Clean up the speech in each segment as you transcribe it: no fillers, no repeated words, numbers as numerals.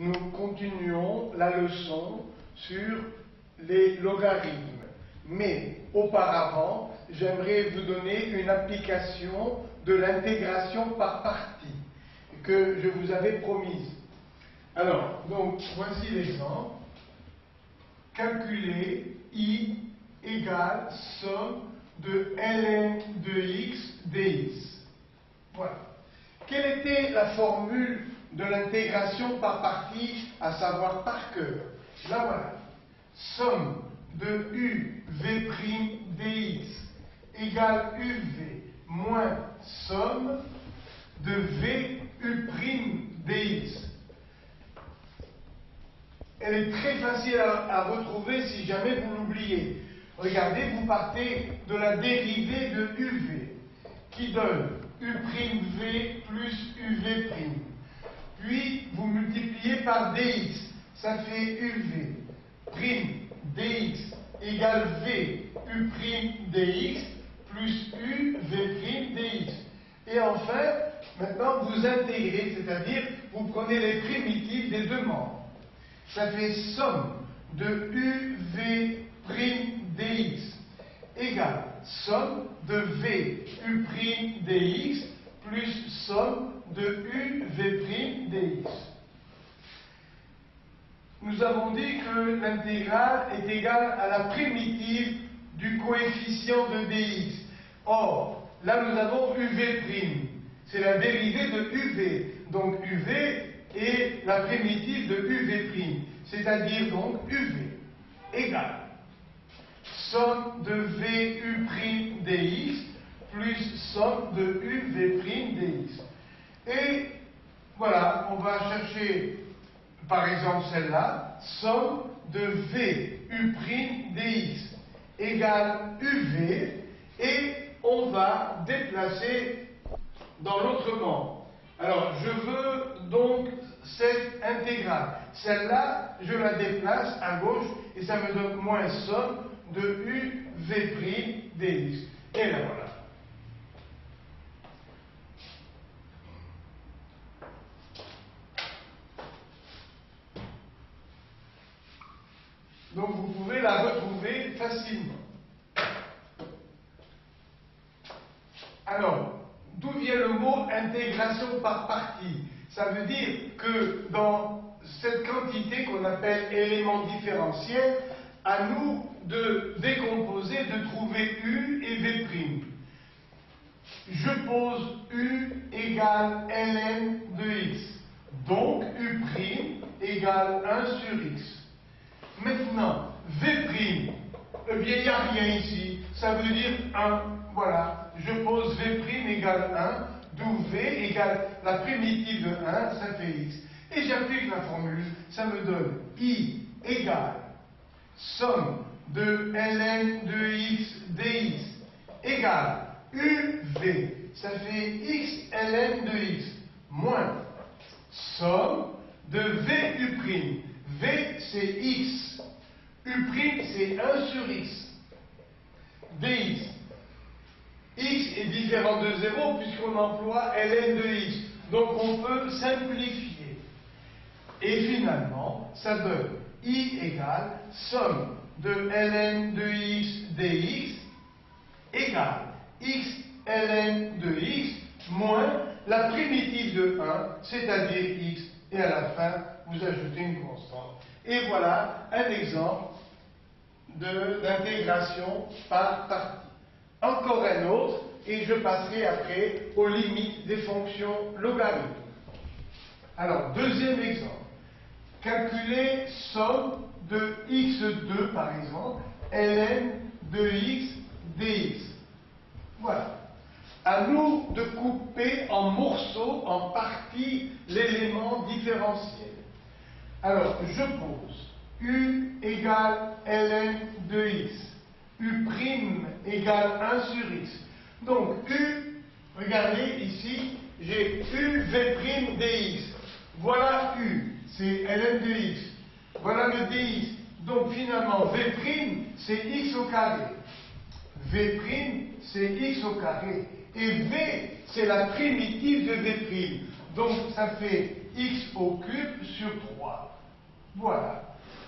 nous continuons la leçon sur les logarithmes. Mais auparavant, j'aimerais vous donner une application de l'intégration par partie que je vous avais promise. Alors, donc, voici l'exemple. Calculer I égale somme de ln de x dx. Voilà. Quelle était la formule de l'intégration par partie, à savoir par cœur? Là voilà. Somme de uv' dx égale uv moins somme de vu' dx. Elle est très facile à retrouver si jamais vous l'oubliez. Regardez, vous partez de la dérivée de uv, qui donne u'v plus uv'. Puis, vous multipliez par dx. Ça fait uv' dx égale vu' dx plus uv' dx. Et enfin, maintenant, vous intégrez, c'est-à-dire, vous prenez les primitives des deux membres. Ça fait somme de uv' dx égale somme de vu' dx plus somme de uv' dx. Nous avons dit que l'intégrale est égale à la primitive du coefficient de dx. Or, là nous avons uv'. C'est la dérivée de uv. Donc uv est la primitive de uv'. C'est-à-dire donc uv égale somme de vu' dx plus somme de uv' dx. Et voilà, on va chercher par exemple celle-là, somme de vu' dx égale uv, et on va déplacer dans l'autre membre. Alors je veux donc cette intégrale. Celle-là, je la déplace à gauche et ça me donne moins somme de uv' dx. Et la voilà. Donc vous pouvez la retrouver facilement. Alors, d'où vient le mot intégration par partie? Ça veut dire que dans cette quantité qu'on appelle élément différentiel, à nous de décomposer, de trouver U et V'. Je pose U égale ln de x. Donc U' égale 1 sur x. Maintenant, V', eh bien il n'y a rien ici. Ça veut dire 1. Voilà. Je pose V' égale 1. D'où V égale la primitive de 1, ça fait x. Et j'applique la formule, ça me donne I égale somme de ln de x dx égale uv, ça fait x ln de x, moins somme de vu'. V c'est x, u' c'est 1 sur x, dx. X est différent de 0 puisqu'on emploie ln de x. Donc on peut simplifier. Et finalement, ça donne I égale somme de ln de x dx égale x ln de x moins la primitive de 1, c'est-à-dire x, et à la fin, vous ajoutez une constante. Et voilà un exemple d'intégration par partie. Encore un autre, et je passerai après aux limites des fonctions logarithmiques. Alors, deuxième exemple. Calculer somme de x2, par exemple, ln de x dx. Voilà. À nous de couper en morceaux, en parties, l'élément différentiel. Alors, je pose U égale ln de x. U' égale 1 sur x. Donc U, regardez ici, j'ai uv' dx. Voilà U, c'est ln de x. Voilà le dx. Donc finalement, v', c'est x au carré. V', c'est x au carré. Et v, c'est la primitive de v'. Donc ça fait x au cube sur 3. Voilà.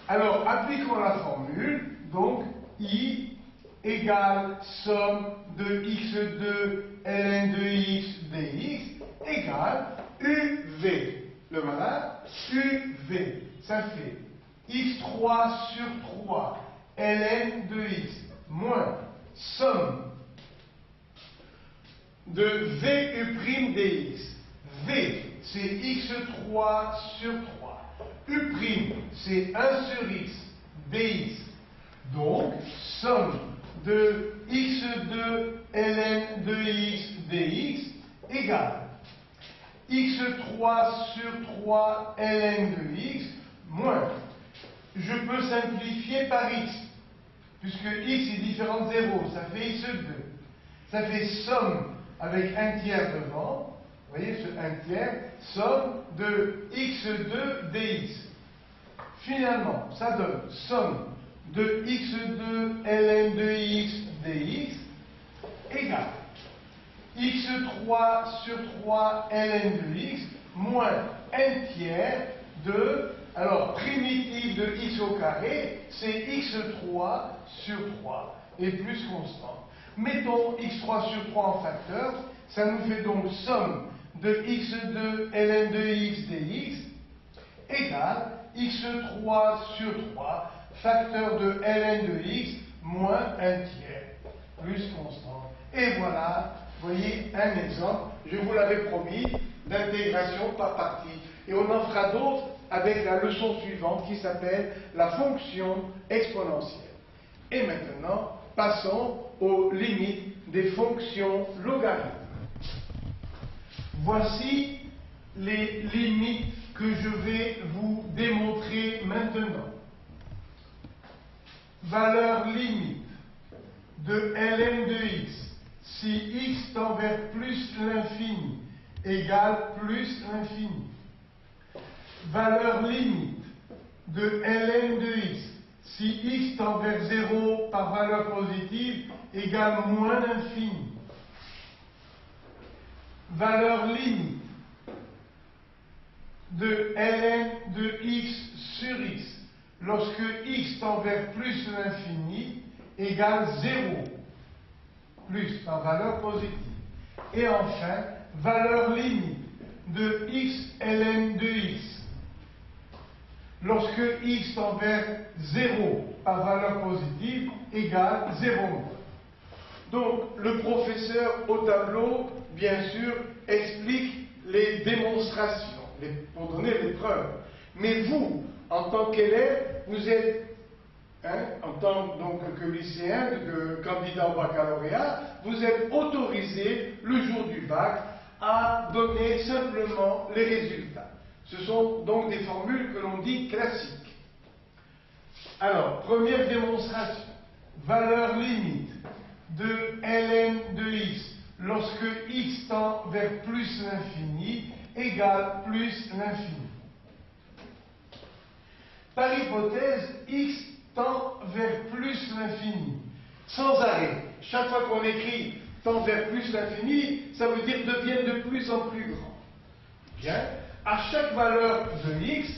Alors, appliquons la formule. Donc, I égale somme de x2 ln de x dx égale UV. Le voilà, UV. Ça fait x3 sur 3 ln de x moins somme de VU' dx. V, c'est x3 sur 3. U', c'est 1 sur x dx. Donc, somme de x2 ln de x dx égale x3 sur 3 ln de x moins, je peux simplifier par x, puisque x est différent de 0, ça fait x2. Ça fait somme avec un tiers devant, vous voyez ce 1 tiers, somme de x2 dx. Finalement, ça donne somme de x2 ln de x dx égale x3 sur 3 ln de x moins 1 tiers de, alors primitive de x au carré, c'est x3 sur 3 et plus constant. Mettons x3 sur 3 en facteur, ça nous fait donc somme de x2 ln de x dx égale x3 sur 3 facteur de ln de x moins 1 tiers plus constant. Et voilà, vous voyez un exemple, je vous l'avais promis, d'intégration par partie. Et on en fera d'autres avec la leçon suivante qui s'appelle la fonction exponentielle. Et maintenant, passons aux limites des fonctions logarithmes. Voici les limites que je vais vous démontrer maintenant. Valeur limite de ln de x si x tend vers plus l'infini égale plus l'infini. Valeur limite de ln de x si x tend vers 0 par valeur positive égale moins l'infini. Valeur limite de ln de x sur x lorsque x tend vers plus l'infini égale 0, plus par valeur positive. Et enfin, valeur limite de x ln de x lorsque x tend vers 0 par valeur positive égale 0. Donc, le professeur au tableau, bien sûr, explique les démonstrations pour donner les preuves. Mais vous, en tant qu'élève, vous êtes, en tant donc, que lycéen, que candidat au baccalauréat, vous êtes autorisé, le jour du bac, à donner simplement les résultats. Ce sont donc des formules que l'on dit classiques. Alors, première démonstration. Valeur limite de ln de x lorsque x tend vers plus l'infini égale plus l'infini. Par hypothèse, x tend vers plus l'infini, sans arrêt. Chaque fois qu'on écrit tend vers plus l'infini, ça veut dire devient de plus en plus grand. Bien. À chaque valeur de x,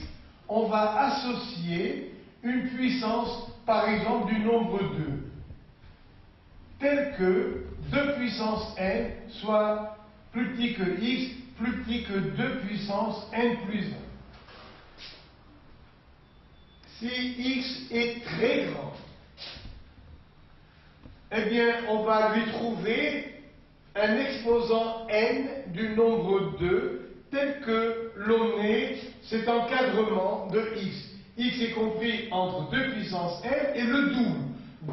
on va associer une puissance, par exemple, du nombre 2, tel que 2 puissance n soit plus petit que x, plus petit que 2 puissance n plus 1. Si x est très grand, eh bien, on va lui trouver un exposant n du nombre 2 tel que l'on est cet encadrement de x. X est compris entre 2 puissance n et le double.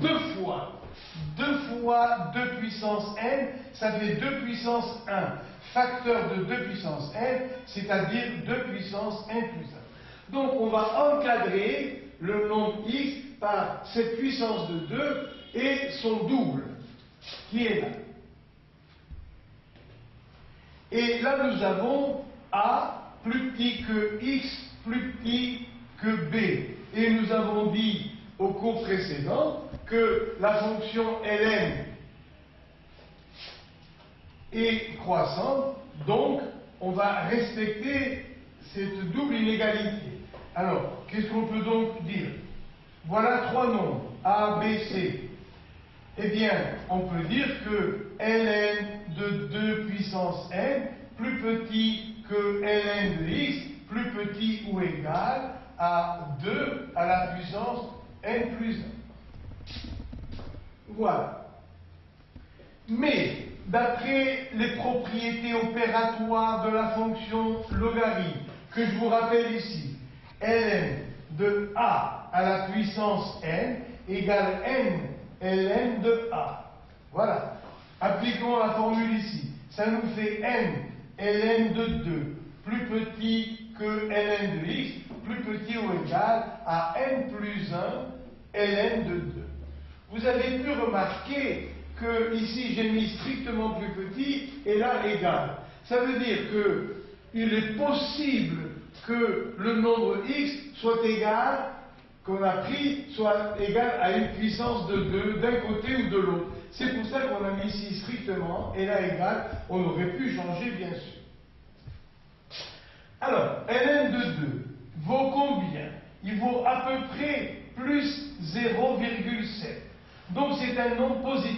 2 fois 2 puissance n, ça fait 2 puissance 1. Facteur de 2 puissance n, c'est-à-dire 2 puissance n plus 1. Donc on va encadrer le nombre x par cette puissance de 2 et son double, qui est là. Et là nous avons a plus petit que x, plus petit que b. Et nous avons dit au cours précédent que la fonction ln est croissante, donc on va respecter cette double inégalité. Alors, qu'est-ce qu'on peut donc dire? Voilà trois nombres, A, B, C. Eh bien, on peut dire que ln de 2 puissance n, plus petit que ln de x, plus petit ou égal à 2 à la puissance n plus 1. Voilà. Mais, d'après les propriétés opératoires de la fonction logarithme, que je vous rappelle ici, ln de a à la puissance n égale n ln de a. Voilà. Appliquons la formule ici. Ça nous fait n ln de 2 plus petit que ln de x, plus petit ou égal à n plus 1 ln de 2. Vous avez pu remarquer que ici j'ai mis strictement plus petit et là égal. Ça veut dire qu'il est possible que le nombre x soit égal, qu'on a pris, soit égal à une puissance de 2 d'un côté ou de l'autre. C'est pour ça qu'on a mis ici strictement et là égal, on aurait pu changer bien sûr. Alors, ln de 2 vaut combien? Il vaut à peu près plus 0,7. Donc c'est un nombre positif.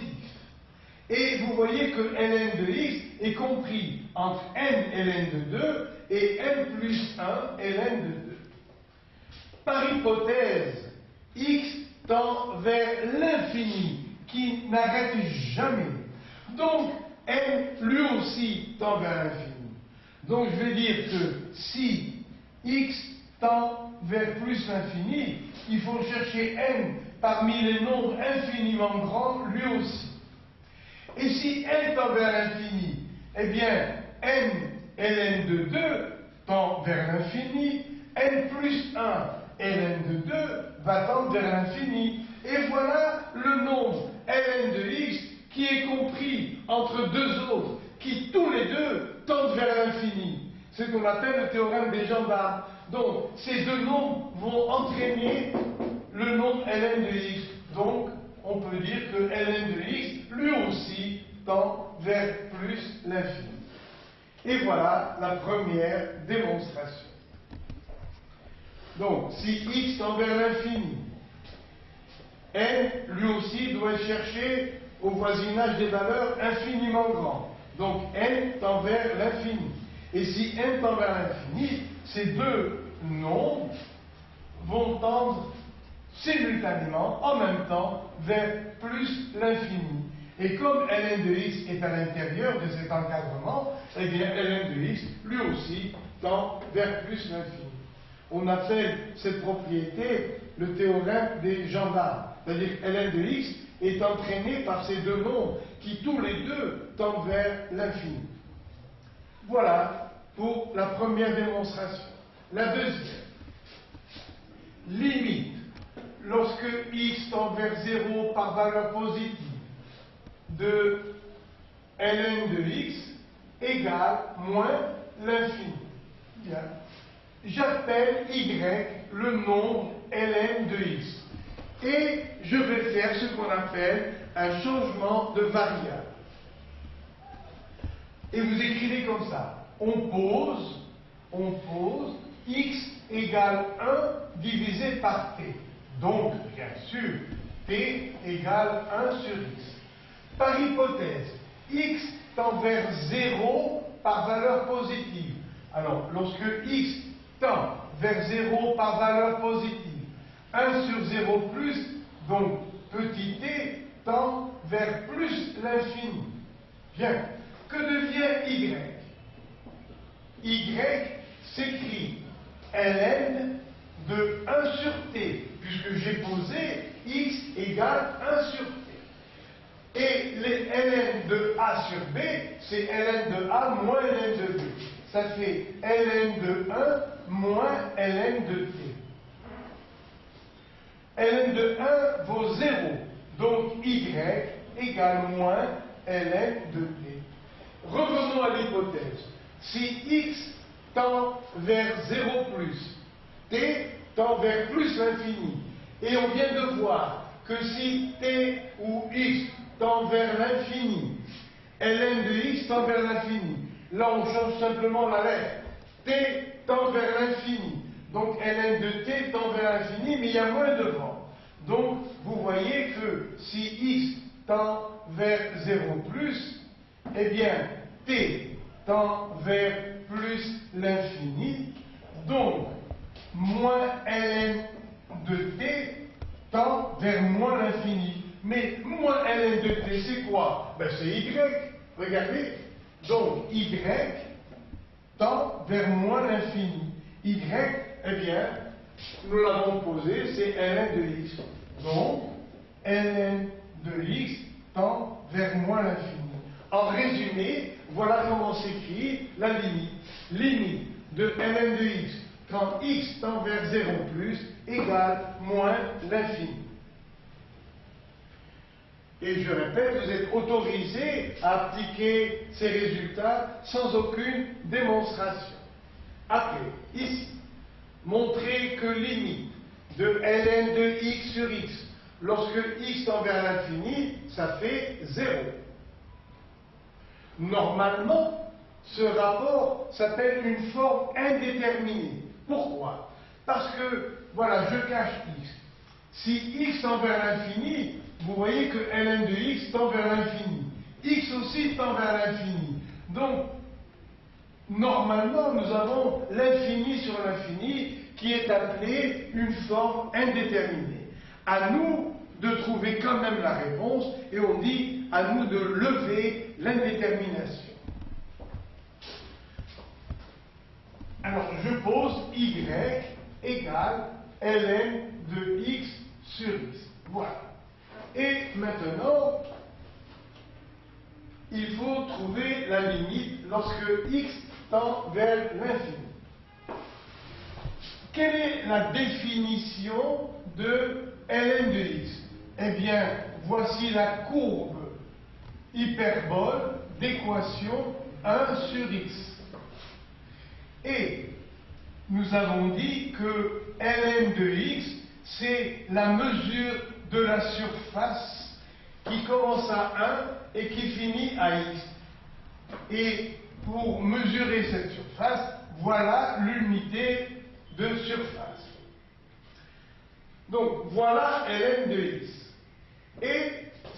Et vous voyez que ln de x est compris entre n ln de 2 et n plus 1 ln de 2. Par hypothèse, x tend vers l'infini, qui n'arrête jamais. Donc, n lui aussi tend vers l'infini. Donc je vais dire que si x tend vers plus l'infini, il faut chercher n parmi les nombres infiniment grands lui aussi. Et si n tend vers l'infini, eh bien n ln de 2 tend vers l'infini, n plus 1 ln de 2 va tendre vers l'infini. Et voilà le nombre ln de x qui est compris entre deux autres, qui tous les deux tendent vers l'infini. C'est ce qu'on appelle le théorème des gendarmes. Donc, ces deux nombres vont entraîner le nombre ln de x. Donc, on peut dire que ln de x, lui aussi, tend vers plus l'infini. Et voilà la première démonstration. Donc, si x tend vers l'infini, n, lui aussi, doit chercher au voisinage des valeurs infiniment grandes. Donc, n tend vers l'infini. Et si n tend vers l'infini, ces deux nombres vont tendre simultanément, en même temps, vers plus l'infini. Et comme ln de x est à l'intérieur de cet encadrement, eh bien ln de x, lui aussi, tend vers plus l'infini. On appelle cette propriété le théorème des gendarmes. C'est-à-dire que ln de x est entraîné par ces deux nombres qui tous les deux tendent vers l'infini. Voilà pour la première démonstration. La deuxième. Limite, lorsque x tend vers 0 par valeur positive de ln de x égale moins l'infini. Bien. J'appelle y le nombre ln de x. Et je vais faire ce qu'on appelle un changement de variable. Et vous écrivez comme ça. On pose x égale 1 divisé par t. Donc, bien sûr, t égale 1 sur x. Par hypothèse, x tend vers 0 par valeur positive. Alors, lorsque x tend vers 0 par valeur positive, 1 sur 0 plus, donc petit t tend vers plus l'infini. Bien. Que devient y? Y s'écrit ln de 1 sur t, puisque j'ai posé x égale 1 sur t. Et les ln de a sur b, c'est ln de a moins ln de b. Ça fait ln de 1 moins ln de t. ln de 1 vaut 0, donc y égale moins ln de t. Revenons à l'hypothèse. Si x tend vers 0 plus, t tend vers plus l'infini, et on vient de voir que si t ou x tend vers l'infini, ln de x tend vers l'infini. Là, on change simplement la lettre. T tend vers l'infini. Donc ln de t tend vers l'infini, mais il y a moins de vent. Donc vous voyez que si x tend vers 0 plus, eh bien t tend vers plus l'infini. Donc moins ln de t tend vers moins l'infini. Mais moins ln de t, c'est quoi? Ben, c'est y. Regardez. Donc y tend vers moins l'infini. Y, eh bien, nous l'avons posé, c'est ln de x. Donc, ln de x tend vers moins l'infini. En résumé, voilà comment s'écrit la limite. Limite de ln de x quand x tend vers 0 plus égale moins l'infini. Et je répète, vous êtes autorisé à appliquer ces résultats sans aucune démonstration. Après, ici, montrer que limite de ln de x sur x, lorsque x tend vers l'infini, ça fait 0. Normalement, ce rapport s'appelle une forme indéterminée. Pourquoi? Parce que, voilà, je cache x. Si x tend vers l'infini, vous voyez que ln de x tend vers l'infini. X aussi tend vers l'infini. Donc, normalement, nous avons l'infini sur l'infini qui est appelé une forme indéterminée. À nous de trouver quand même la réponse et on dit à nous de lever l'indétermination. Alors, je pose y égale ln de x sur x. Voilà. Et maintenant, il faut trouver la limite lorsque x tend vers l'infini. Quelle est la définition de ln de x? Eh bien, voici la courbe hyperbole d'équation 1 sur x. Et nous avons dit que ln de x, c'est la mesure de la surface qui commence à 1 et qui finit à x. Et pour mesurer cette surface, voilà l'unité de surface. Donc voilà ln de x. Et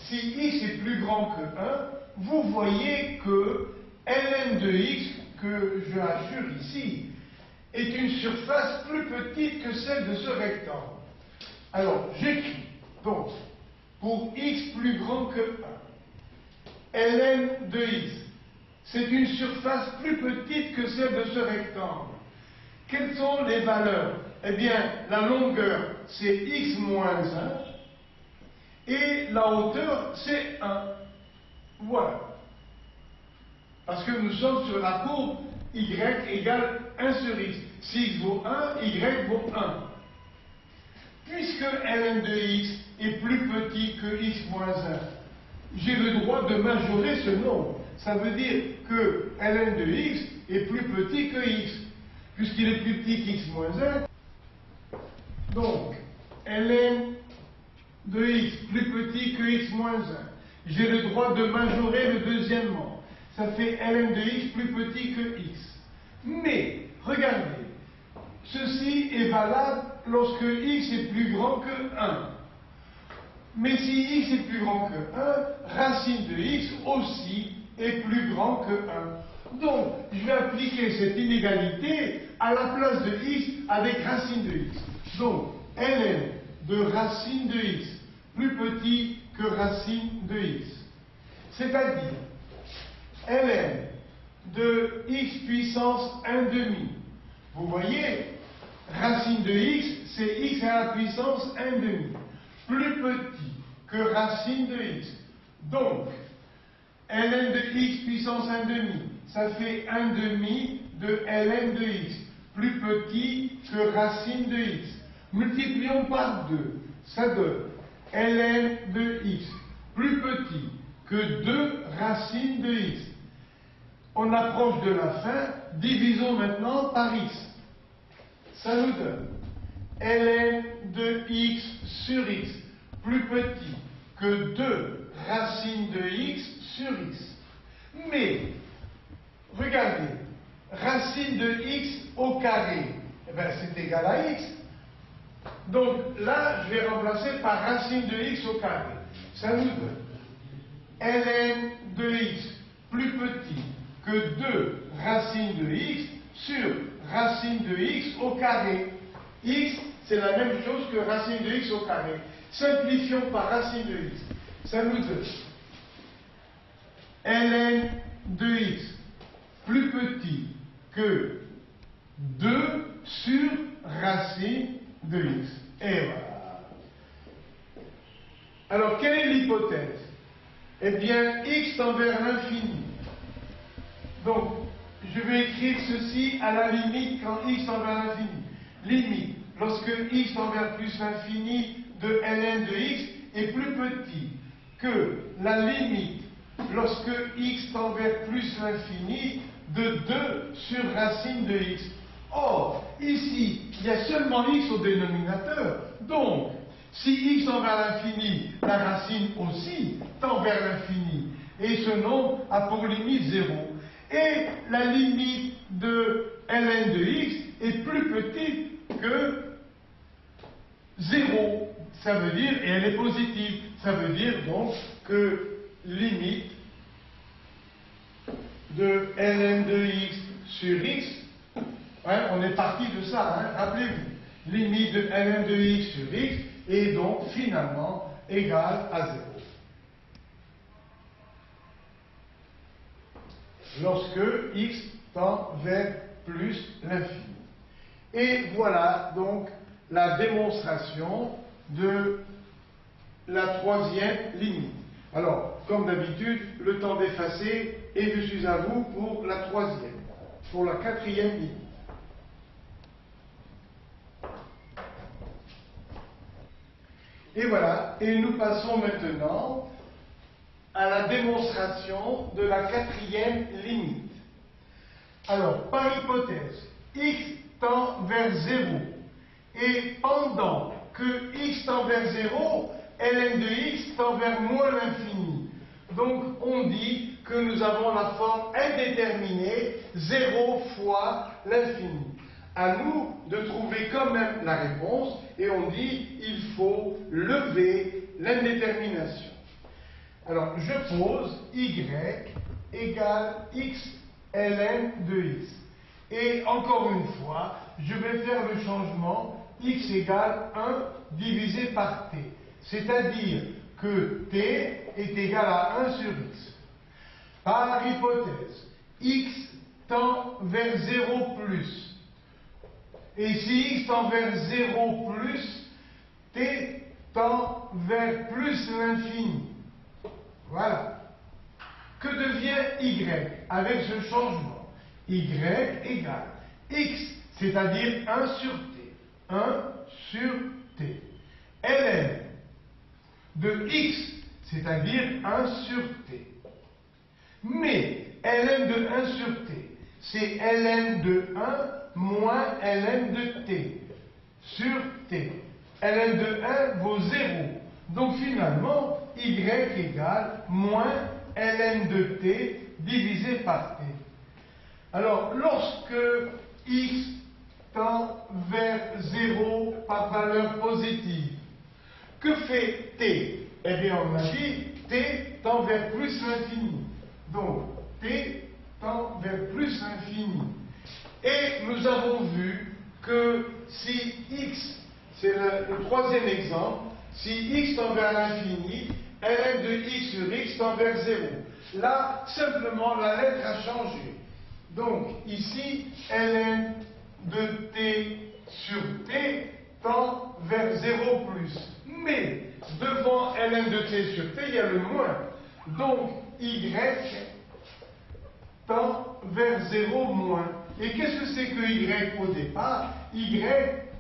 si x est plus grand que 1, vous voyez que ln de x, que je assure ici, est une surface plus petite que celle de ce rectangle. Alors, j'écris, donc, pour x plus grand que 1, ln de x, c'est une surface plus petite que celle de ce rectangle. Quelles sont les valeurs? Eh bien, la longueur, c'est x moins 1, et la hauteur, c'est 1. Voilà. Parce que nous sommes sur la courbe y égale 1 sur x. Si x vaut 1, y vaut 1. Puisque ln de x est plus petit que x moins 1, j'ai le droit de majorer ce nombre. Ça veut dire que ln de x est plus petit que x. Puisqu'il est plus petit qu'x moins 1, donc ln de x plus petit que x moins 1, j'ai le droit de majorer le deuxième membre. Ça fait ln de x plus petit que x. Mais, regardez, ceci est valable lorsque x est plus grand que 1. Mais si x est plus grand que 1, racine de x aussi est plus grand que 1. Donc, je vais appliquer cette inégalité à la place de x avec racine de x. Donc, ln de racine de x plus petit que racine de x. C'est-à-dire, ln de x puissance 1 demi. Vous voyez, racine de x, c'est x à la puissance 1 demi. Plus petit que racine de x. Donc, ln de x puissance 1 demi, ça fait 1 demi de ln de x. Plus petit que racine de x. Multiplions par 2. Ça donne ln de x plus petit que 2 racines de x. On approche de la fin, divisons maintenant par x. Ça nous donne ln de x sur x plus petit que 2 racines de x sur x. Mais, regardez, racine de x au carré, eh bien, c'est égal à x. Donc là, je vais remplacer par racine de x au carré. Ça nous donne ln de x plus petit que 2 racines de x sur racine de x au carré. X, c'est la même chose que racine de x au carré. Simplifions par racine de x. Ça nous donne ln de x plus petit que 2 sur racine de x. Et voilà. Alors, quelle est l'hypothèse? Eh bien, x tend vers l'infini. Donc, je vais écrire ceci à la limite quand x tend vers l'infini. Limite, lorsque x tend vers plus l'infini de ln de x est plus petit que la limite lorsque x tend vers plus l'infini de 2 sur racine de x. Or, ici, il y a seulement x au dénominateur. Donc, si x tend vers l'infini, la racine aussi tend vers l'infini. Et ce nombre a pour limite 0. Et la limite de ln de x est plus petite que 0. Ça veut dire, et elle est positive, ça veut dire donc que limite de ln de x sur x, hein, on est parti de ça, hein, rappelez-vous, limite de ln de x sur x est donc finalement égale à 0. Lorsque x tend vers plus l'infini. Et voilà donc la démonstration de la troisième limite. Alors, comme d'habitude, le temps d'effacer et je suis à vous pour la troisième, pour la quatrième limite. Et voilà, et nous passons maintenant à la démonstration de la quatrième limite. Alors, par hypothèse, x tend vers 0, et pendant que x tend vers 0, ln de x tend vers moins l'infini. Donc, on dit que nous avons la forme indéterminée, 0 fois l'infini. À nous de trouver quand même la réponse, et on dit il faut lever l'indétermination. Alors, je pose y égale x ln de x. Et encore une fois, je vais faire le changement x égale 1 divisé par t. C'est-à-dire que t est égal à 1 sur x. Par hypothèse, x tend vers 0 plus. Et si x tend vers 0 plus, t tend vers plus l'infini. Voilà. Que devient y avec ce changement? Y égale x, c'est-à-dire 1 sur t. 1 sur t. ln de x, c'est-à-dire 1 sur t. Mais ln de 1 sur t, c'est ln de 1 moins ln de t sur t. ln de 1 vaut 0. Donc finalement, y égale moins ln de t divisé par t. Alors, lorsque x tend vers 0 par valeur positive, que fait t? Eh bien, on a dit t tend vers plus l'infini. Donc, t tend vers plus l'infini. Et nous avons vu que si x, c'est le troisième exemple, si x tend vers l'infini, ln de x sur x tend vers 0. Là, simplement, la lettre a changé. Donc, ici, ln de t sur t tend vers 0 plus. Mais, devant ln de t sur t, il y a le moins. Donc, y tend vers 0 moins. Et qu'est-ce que c'est que y au départ? Y,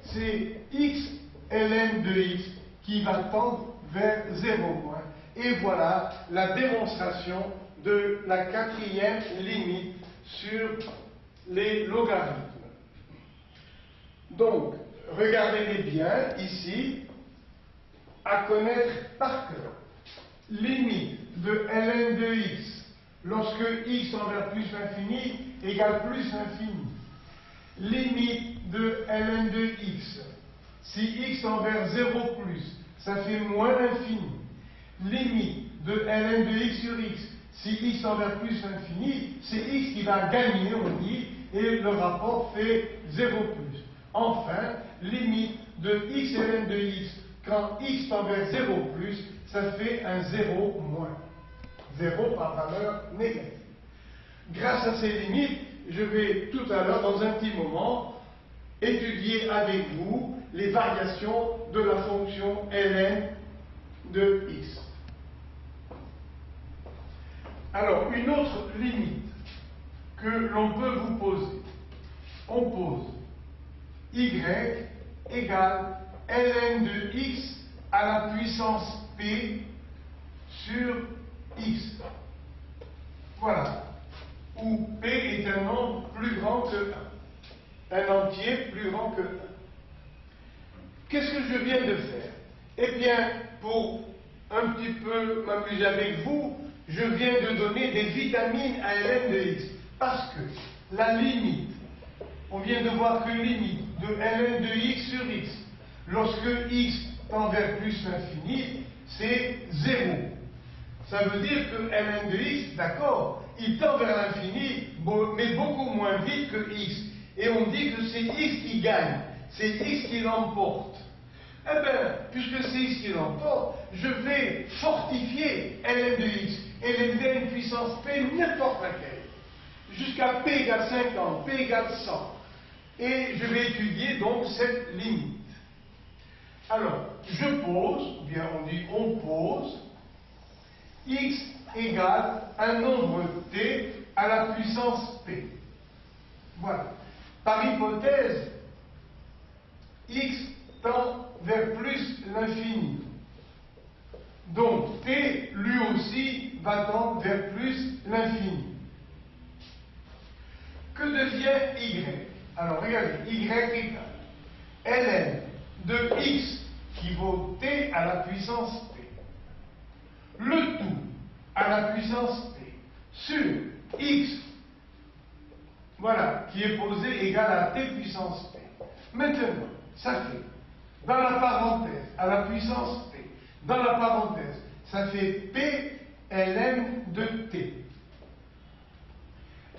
c'est x ln de x qui va tendre vers 0 moins. Et voilà la démonstration de la quatrième limite sur les logarithmes. Donc, regardez-les bien ici, à connaître par cœur. Limite de ln de x lorsque x tend vers plus l'infini égale plus l'infini. Limite de ln de x. Si x tend vers 0 plus, ça fait moins l'infini. Limite de ln de x sur x. Si x tend vers plus l'infini, c'est x qui va gagner, on dit, et le rapport fait 0 plus. Enfin, limite de x ln de x, quand x tend vers 0 plus, ça fait un 0 moins. 0 par valeur négative. Grâce à ces limites, je vais tout à l'heure, dans un petit moment, étudier avec vous les variations de la fonction ln de x. Alors, une autre limite que l'on peut vous poser, on pose y égale ln de x à la puissance p sur x. Voilà. Où p est un nombre plus grand que 1. Un entier plus grand que 1. Qu'est-ce que je viens de faire? Eh bien, pour un petit peu m'amuser avec vous, je viens de donner des vitamines à ln de x. Parce que la limite, on vient de voir que limite de ln de x sur x, lorsque x tend vers plus l'infini, c'est 0. Ça veut dire que ln de x, d'accord, il tend vers l'infini, mais beaucoup moins vite que x. Et on dit que c'est x qui gagne, c'est x qui l'emporte. Eh bien, puisque c'est x qui l'emporte, je vais fortifier ln de x et l'élever à une puissance p n'importe laquelle, jusqu'à p égale 50, p égale 100. Et je vais étudier donc cette limite. Alors, je pose, ou bien on pose, x égale un nombre t à la puissance p. Voilà. Par hypothèse, x tend vers plus l'infini. Donc, t, lui aussi, va tendre vers plus l'infini. Que devient y? Alors, regardez, y égale ln de x qui vaut t à la puissance p. Le tout à la puissance p sur x, voilà, qui est posé égal à t puissance p. Maintenant, ça fait, dans la parenthèse, à la puissance p, dans la parenthèse, ça fait p ln de t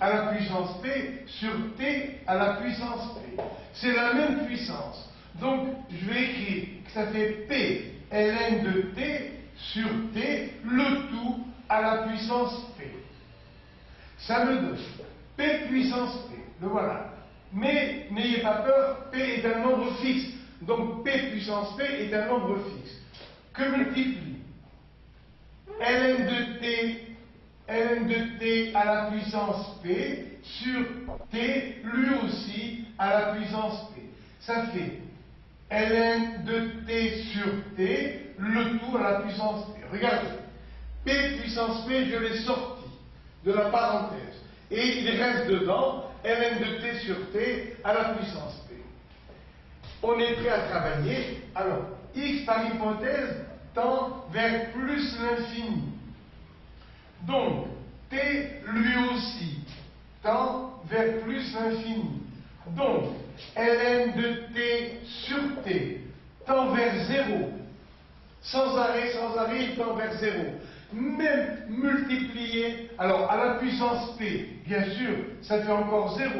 à la puissance p sur t à la puissance p. C'est la même puissance. Donc, je vais écrire que ça fait p ln de t sur t, le tout à la puissance p. Ça me donne p puissance p. Le voilà. Mais n'ayez pas peur, p est un nombre fixe. Donc, p puissance p est un nombre fixe. Que multiplie ln de t à la puissance p sur t, lui aussi, à la puissance p. Ça fait ln de t sur t, le tout à la puissance p. Regardez, p puissance p, je l'ai sorti de la parenthèse. Et il reste dedans ln de t sur t à la puissance p. On est prêt à travailler. Alors, x par hypothèse tend vers plus l'infini. Donc, t lui aussi tend vers plus l'infini. Donc, ln de t sur t tend vers 0. Sans arrêt, il tend vers 0. Même multiplié, alors à la puissance p, bien sûr, ça fait encore 0,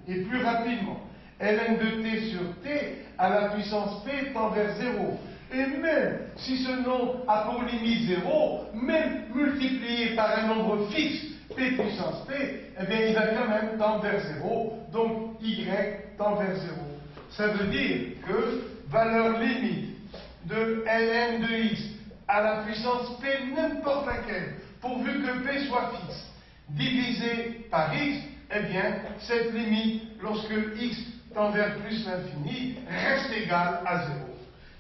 et plus rapidement. ln de t sur t à la puissance p tend vers 0. Et même si ce nombre a pour limite 0, même multiplié par un nombre fixe, p puissance p, eh bien il va quand même tendre vers 0, donc y tend vers 0. Ça veut dire que valeur limite de ln de x à la puissance p n'importe laquelle, pourvu que p soit fixe, divisé par x, eh bien cette limite, lorsque x tend vers plus l'infini, reste égale à 0.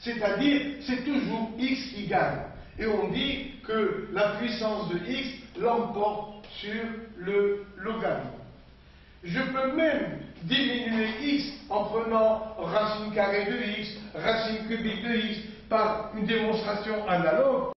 C'est-à-dire, c'est toujours x qui gagne. Et on dit que la puissance de x l'emporte sur le logarithme. Je peux même diminuer x en prenant racine carrée de x, racine cubique de x, par une démonstration analogue.